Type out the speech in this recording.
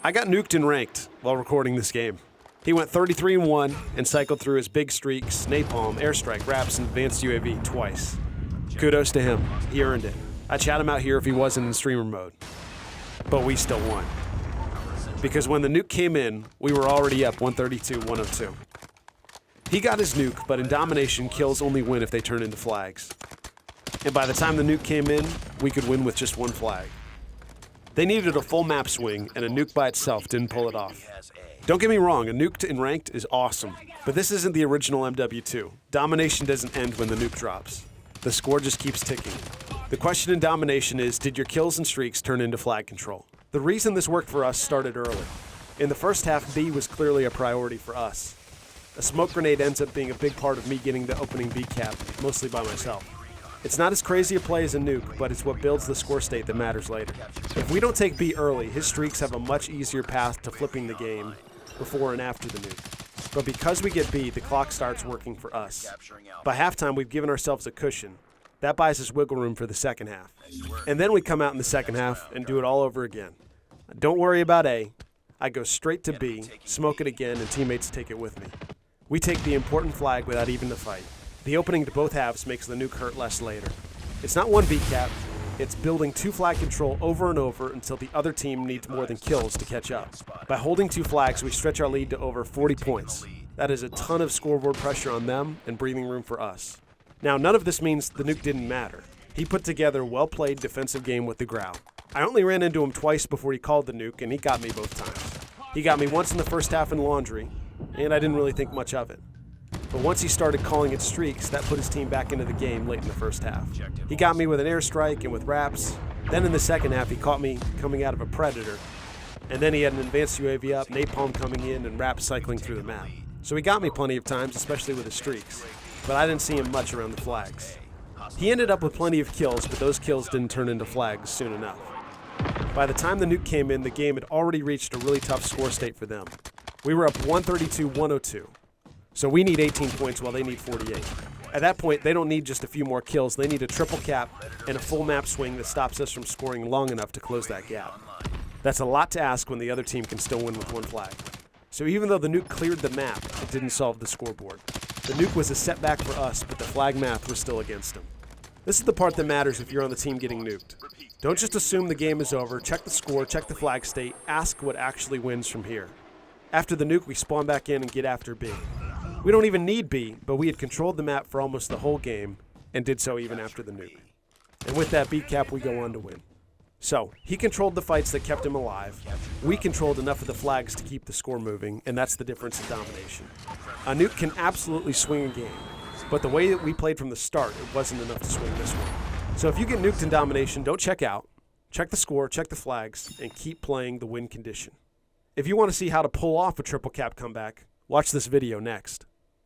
I got nuked and ranked while recording this game. He went 33-1 and cycled through his big streaks, Napalm, Airstrike, Raps, and Advanced UAV twice. Kudos to him. He earned it. I'd shout him out here if he wasn't in streamer mode. But we still won. Because when the nuke came in, we were already up 132-102. He got his nuke, but in Domination, kills only win if they turn into flags. And by the time the nuke came in, we could win with just one flag. They needed a full map swing, and a nuke by itself didn't pull it off. Don't get me wrong, a nuked in ranked is awesome, but this isn't the original MW2. Domination doesn't end when the nuke drops. The score just keeps ticking. The question in Domination is, did your kills and streaks turn into flag control? The reason this worked for us started early. In the first half, B was clearly a priority for us. A smoke grenade ends up being a big part of me getting the opening B cap, mostly by myself. It's not as crazy a play as a nuke, but it's what builds the score state that matters later. If we don't take B early, his streaks have a much easier path to flipping the game before and after the nuke. But because we get B, the clock starts working for us. By halftime, we've given ourselves a cushion. That buys us wiggle room for the second half. And then we come out in the second half and do it all over again. Don't worry about A. I go straight to B, smoke it again, and teammates take it with me. We take the important flag without even a fight. The opening to both halves makes the nuke hurt less later. It's not one B cap, it's building two flag control over and over until the other team needs more than kills to catch up. By holding two flags, we stretch our lead to over 40 points. That is a ton of scoreboard pressure on them and breathing room for us. Now, none of this means the nuke didn't matter. He put together a well-played defensive game with the growl. I only ran into him twice before he called the nuke, and he got me both times. He got me once in the first half in laundry, and I didn't really think much of it. But once he started calling it streaks, that put his team back into the game late in the first half. He got me with an airstrike and with Raps. Then in the second half, he caught me coming out of a Predator. And then he had an advanced UAV up, Napalm coming in, and Raps cycling through the map. So he got me plenty of times, especially with his streaks. But I didn't see him much around the flags. He ended up with plenty of kills, but those kills didn't turn into flags soon enough. By the time the nuke came in, the game had already reached a really tough score state for them. We were up 132-102. So we need 18 points while they need 48. At that point, they don't need just a few more kills. They need a triple cap and a full map swing that stops us from scoring long enough to close that gap. That's a lot to ask when the other team can still win with one flag. So even though the nuke cleared the map, it didn't solve the scoreboard. The nuke was a setback for us, but the flag math was still against them. This is the part that matters if you're on the team getting nuked. Don't just assume the game is over. Check the score, check the flag state, ask what actually wins from here. After the nuke, we spawn back in and get after B. We don't even need B, but we had controlled the map for almost the whole game and did so even after the nuke. And with that B cap, we go on to win. So, he controlled the fights that kept him alive. We controlled enough of the flags to keep the score moving, and that's the difference in Domination. A nuke can absolutely swing a game, but the way that we played from the start, it wasn't enough to swing this one. So if you get nuked in Domination, don't check out. Check the score, check the flags, and keep playing the win condition. If you want to see how to pull off a triple cap comeback, watch this video next.